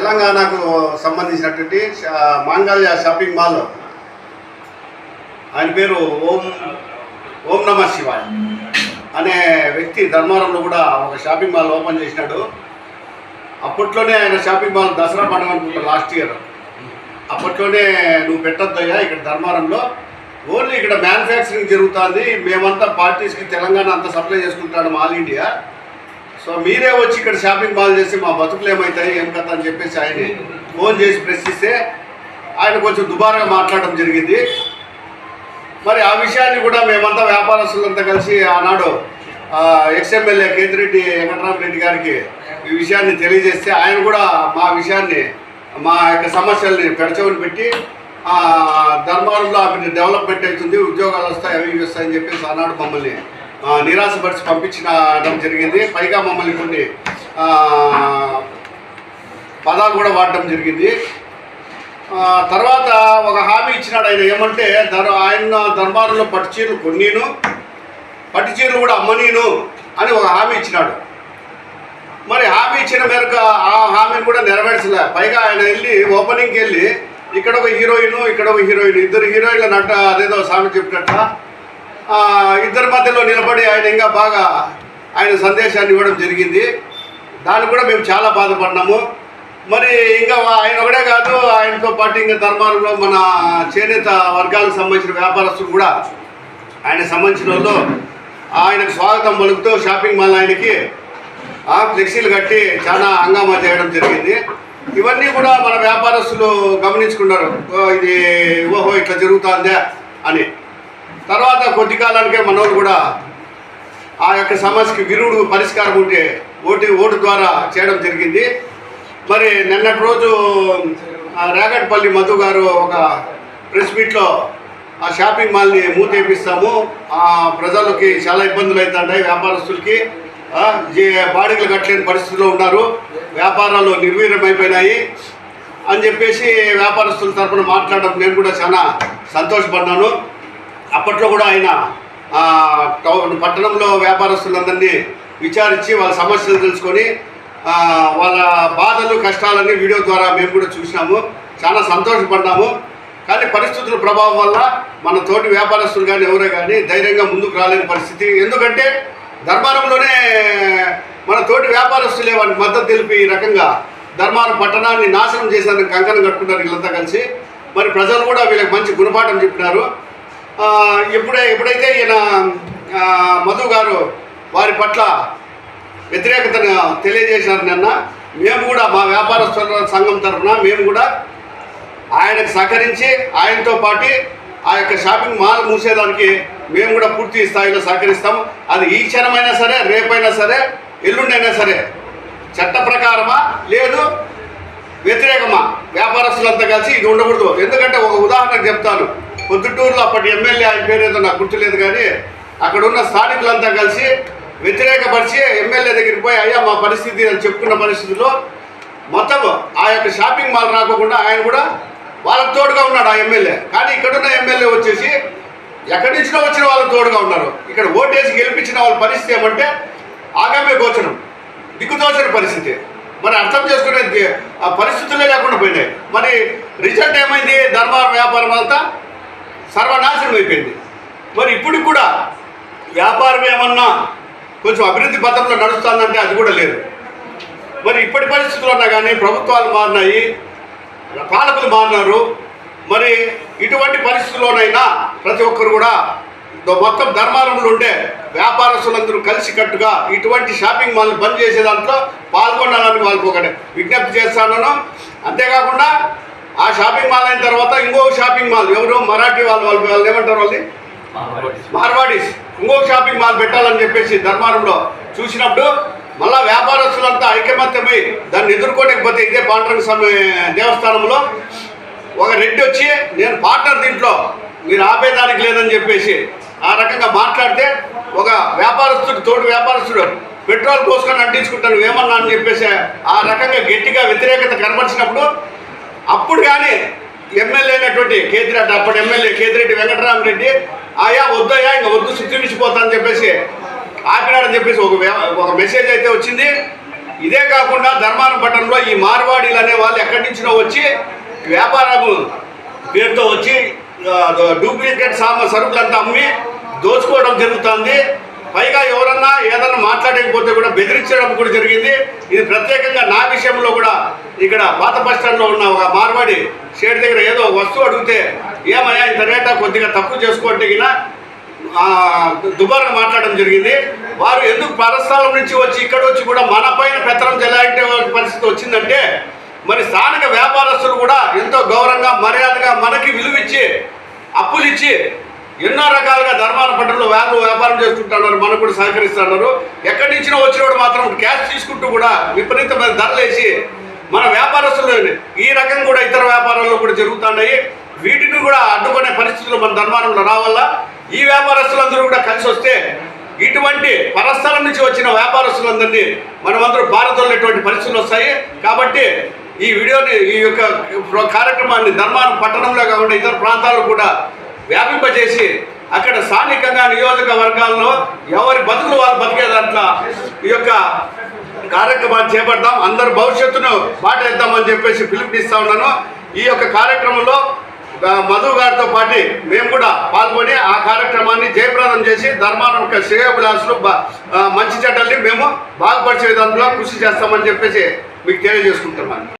తెలంగాణకు సంబంధించినటువంటి మాంగళ్య షాపింగ్ మాల్, ఆయన పేరు ఓం నమ శివాయ అనే వ్యక్తి ధర్మవరంలో కూడా ఒక షాపింగ్ మాల్ ఓపెన్ చేసినాడు. అప్పట్లోనే ఆయన షాపింగ్ మాల్ దసరా పండుగ అనుకుంటా లాస్ట్ ఇయర్. అప్పట్లోనే నువ్వు పెట్టొద్దయ్యా ఇక్కడ ధర్మవరంలో, ఓన్లీ ఇక్కడ మ్యానుఫ్యాక్చరింగ్ జరుగుతుంది, మేమంతా పార్టీస్కి తెలంగాణ అంతా సప్లై చేసుకుంటాను ఆల్ ఇండియా, సో మీరే వచ్చి ఇక్కడ షాపింగ్ మాల్ చేసి మా బతుకులు ఏమవుతాయి ఏం కథ అని చెప్పేసి ఆయన ఫోన్ చేసి ప్రశ్నిస్తే ఆయన కొంచెం దుబారాగా మాట్లాడడం జరిగింది. మరి ఆ విషయాన్ని కూడా మేమంతా వ్యాపారస్తులంతా కలిసి ఆనాడు ఎక్స్ఎమ్మెల్యే కేతిరెడ్డి వెంకటరామరెడ్డి గారికి ఈ విషయాన్ని తెలియజేస్తే ఆయన కూడా మా విషయాన్ని, మా యొక్క సమస్యల్ని పెడచెవిని పెట్టి ధర్మవరంలో డెవలప్మెంట్ అవుతుంది, ఉద్యోగాలు వస్తాయి, అవి వస్తాయని చెప్పేసి ఆనాడు మమ్మల్ని నిరాశపరిచి పంపించడం జరిగింది. పైగా మమ్మల్ని కొన్ని పదాలు కూడా వాడటం జరిగింది. తర్వాత ఒక హామీ ఇచ్చినాడు ఆయన, ఏమంటే ఆయన ధర్మవరంలో పట్టు చీరలు కొన్నీను, పట్టు చీరలు కూడా అమ్మనీను అని ఒక హామీ ఇచ్చినాడు. మరి హామీ ఇచ్చిన మేరకు ఆ హామీని కూడా నెరవేర్చలే. పైగా ఆయన వెళ్ళి ఓపెనింగ్కి వెళ్ళి ఇక్కడ ఒక హీరోయిన్, ఇక్కడ ఒక హీరోయిన్, ఇద్దరు హీరోయిన్ల నట అదేదో సామెత చెప్పినట్ట ఇద్దరి మధ్యలో నిలబడి ఆయన ఇంకా బాగా ఆయన సందేశాన్ని ఇవ్వడం జరిగింది. దాన్ని కూడా మేము చాలా బాధపడినాము. మరి ఇంకా ఆయన ఒకటే కాదు, ఆయనతో పాటు ఇంకా ధర్మవరంలో మన చేనేత వర్గాలకు సంబంధించిన వ్యాపారస్తులు కూడా ఆయన సంబంధించిన వాళ్ళు ఆయనకు స్వాగతం పలుకుతూ షాపింగ్ మాల్ ఆయనకి ఫ్లెక్సీలు కట్టి చాలా హంగామా చేయడం జరిగింది. ఇవన్నీ కూడా మన వ్యాపారస్తులు గమనించుకున్నారు, ఇది ఓహో ఇట్లా జరుగుతుందా అని. తర్వాత కొద్ది కాలానికే మనోళ్ళు కూడా ఆ యొక్క సమస్యకి విరుడు పరిష్కారం ఉంటే ఓటు ద్వారా చేయడం జరిగింది. మరి నిన్నటి రోజు రేగట్పల్లి మధు గారు ఒక ప్రెస్ మీట్లో ఆ షాపింగ్ మాల్ని మూతేపిస్తాము, ప్రజలకి చాలా ఇబ్బందులు అవుతుంటాయి, వ్యాపారస్తులకి బాడీలు కట్టలేని పరిస్థితుల్లో ఉన్నారు, వ్యాపారాలు నిర్వీర్యమైపోయినాయి అని చెప్పేసి వ్యాపారస్తుల తరఫున మాట్లాడడం నేను కూడా చాలా సంతోషపడ్డాను. అప్పట్లో కూడా ఆయన పట్టణంలో వ్యాపారస్తులందరినీ విచారించి వాళ్ళ సమస్యలు తెలుసుకొని వాళ్ళ బాధలు కష్టాలన్నీ వీడియో ద్వారా మేము కూడా చూసినాము, చాలా సంతోషపడ్డాము. కానీ పరిస్థితుల ప్రభావం వల్ల మన తోటి వ్యాపారస్తులు కానీ ఎవరే కానీ ధైర్యంగా ముందుకు రాలేని పరిస్థితి. ఎందుకంటే ధర్మవరంలోనే మన తోటి వ్యాపారస్తులే వారికి మద్దతు తెలిపి ఈ రకంగా ధర్మవరం పట్టణాన్ని నాశనం చేసేందుకు కంకణం కట్టుకున్నారు వీళ్ళంతా కలిసి. మరి ప్రజలు కూడా వీళ్ళకి మంచి గుణపాఠం చెప్పినారు. ఎప్పుడైతే ఈయన మధు గారు వారి పట్ల వ్యతిరేకతను తెలియజేశారు నిన్న, మేము కూడా మా వ్యాపారస్తుల సంఘం తరఫున మేము కూడా ఆయనకు సహకరించి ఆయనతో పాటు ఆ యొక్క షాపింగ్ మాల్ మూసేదానికి మేము కూడా పూర్తి స్థాయిలో సహకరిస్తాము. అది ఈ క్షణమైనా సరే, రేపైనా సరే, ఎల్లుండైనా సరే, చట్ట ప్రకారమా లేదు వ్యతిరేకమా వ్యాపారస్తులంతా కలిసి ఇది ఉండకూడదు. ఎందుకంటే ఒక ఉదాహరణకు చెప్తాను, పొద్దుటూరులో అప్పటి ఎమ్మెల్యే, ఆయన పేరు ఏదో నాకు గుర్తులేదు కానీ అక్కడ ఉన్న స్థానికులంతా కలిసి వ్యతిరేకపరిచి ఎమ్మెల్యే దగ్గరికి పోయి అయ్యా మా పరిస్థితి అని చెప్పుకున్న పరిస్థితుల్లో మొత్తం ఆ యొక్క షాపింగ్ మాల్ రాకుండా ఆయన కూడా వాళ్ళకు తోడుగా ఉన్నాడు ఆ ఎమ్మెల్యే. కానీ ఇక్కడున్న ఎమ్మెల్యే వచ్చేసి ఎక్కడి నుంచో వచ్చిన వాళ్ళకు తోడుగా ఉన్నారు. ఇక్కడ ఓటేసి గెలిపించిన వాళ్ళ పరిస్థితి ఏమంటే ఆగామే గోచరం, దిక్కుతోచని పరిస్థితి. మరి అర్థం చేసుకునే ఆ పరిస్థితులే లేకుండా పోయినాయి. మరి రిజల్ట్ ఏమైంది? ధర్మవరం వ్యాపారం అంతా సర్వనాశనం అయిపోయింది. మరి ఇప్పుడు కూడా వ్యాపారం ఏమన్నా కొంచెం అభివృద్ధి పథంలో నడుస్తుందంటే అది కూడా లేదు. మరి ఇప్పటి పరిస్థితులు ఉన్నా కానీ ప్రభుత్వాలు మారినాయి, పాలకులు మారినారు. మరి ఇటువంటి పరిస్థితుల్లోనైనా ప్రతి ఒక్కరు కూడా మొత్తం ధర్మవరంలో ఉండే వ్యాపారస్తులందరూ కలిసికట్టుగా ఇటువంటి షాపింగ్ మాల్ బంద్ చేసే దాంట్లో పాల్గొనాలని వాళ్ళకి ఒకటి విజ్ఞప్తి చేస్తాను. అంతేకాకుండా ఆ షాపింగ్ మాల్ అయిన తర్వాత ఇంకో షాపింగ్ మాల్, ఎవరు మరాఠీ వాళ్ళు ఏమంటారు, వాళ్ళని మార్వాడీస్, ఇంకో షాపింగ్ మాల్ పెట్టాలని చెప్పేసి ధర్మవరంలో చూసినప్పుడు మళ్ళా వ్యాపారస్తులంతా ఐకమత్యమై దాన్ని ఎదుర్కోలేకపోతే ఇదే పాండురంగ స్వామి దేవస్థానంలో ఒక రెడ్డి వచ్చి నేను పార్ట్నర్ దీంట్లో మీరు ఆపేదానికి లేదని చెప్పేసి ఆ రకంగా మాట్లాడితే ఒక వ్యాపారస్తుడు తోటి వ్యాపారస్తుడు పెట్రోల్ పోసుకొని అంటించుకుంటాను ఏమన్నా అని చెప్పేసి ఆ రకంగా గట్టిగా వ్యతిరేకత కనబరిచినప్పుడు అప్పుడు కానీ ఎమ్మెల్యే అయినటువంటి కేతిరెడ్డి, అప్పటి ఎమ్మెల్యే కేతిరెడ్డి వెంకటరామరెడ్డి ఆయా వద్దయ్యా ఇంకా వద్దు శుద్ధి మించిపోతా అని చెప్పేసి ఆపినాడని చెప్పేసి ఒక మెసేజ్ అయితే వచ్చింది. ఇదే కాకుండా ధర్మారం పట్టణంలో ఈ మార్వాడీలు అనే వాళ్ళు ఎక్కడి నుంచినో వచ్చి వ్యాపారము పేరుతో వచ్చి డూప్లికేట్ సరుకులంతా అమ్మి దోచుకోవడం జరుగుతుంది. పైగా ఎవరన్నా ఏదన్నా మాట్లాడకపోతే కూడా బెదిరించడం కూడా జరిగింది. ఇది ప్రత్యేకంగా నా విషయంలో కూడా ఇక్కడ పాత బస్ స్టాండ్లో ఉన్న ఒక మార్వాడి షేడ్ దగ్గర ఏదో వస్తువు అడిగితే ఏమయ్యా ఇంత రేటా కొద్దిగా తక్కువ చేసుకోండి దుబారుగా మాట్లాడడం జరిగింది. వారు ఎందుకు పరస్థలం నుంచి వచ్చి ఇక్కడ వచ్చి కూడా మన పైన పెత్తనం చెలాయించే పరిస్థితి వచ్చిందంటే మరి స్థానిక వ్యాపారస్తులు కూడా ఎంతో గౌరవంగా మర్యాదగా మనకి విలువిచ్చి అప్పులు ఇచ్చి ఎన్నో రకాలుగా ధర్మారం పట్టణంలో వ్యాపారం చేసుకుంటున్నారు, మనకు కూడా సహకరిస్తున్నారు. ఎక్కడి నుంచినో వచ్చినప్పుడు మాత్రం క్యాష్ తీసుకుంటూ కూడా విపరీతమైన ధరలు వేసి మన వ్యాపారస్తులు ఈ రకం కూడా ఇతర వ్యాపారాల్లో కూడా జరుగుతున్నాయి. వీటిని కూడా అడ్డుకునే పరిస్థితులు మన ధర్మారంలో రావాల. ఈ వ్యాపారస్తులందరూ కూడా కలిసి వస్తే ఇటువంటి పరస్థలం నుంచి వచ్చిన వ్యాపారస్తులందరినీ మనమందరూ భారతదేశంలో పరిస్థితులు వస్తాయి. కాబట్టి ఈ వీడియోని ఈ యొక్క కార్యక్రమాన్ని ధర్మారం పట్టణంలో కాకుండా ఇతర ప్రాంతాల్లో కూడా వ్యాపింపజేసి అక్కడ స్థానికంగా నియోజకవర్గాల్లో ఎవరి బతుకులు వాళ్ళు బతికే దాంట్లో ఈ యొక్క కార్యక్రమాన్ని చేపడతాం. అందరు భవిష్యత్తును బాటేద్దామని చెప్పేసి పిలుపునిస్తా ఉన్నాను. ఈ యొక్క కార్యక్రమంలో మధు గారితో పాటు మేము కూడా పాల్గొని ఆ కార్యక్రమాన్ని జయప్రదం చేసి ధర్మారం యొక్క శ్రేయోభిలాషులు మంచి చెడ్డల్ని మేము బాగుపరిచే విధానంలో కృషి చేస్తామని చెప్పేసి మీకు తెలియజేసుకుంటున్నాను.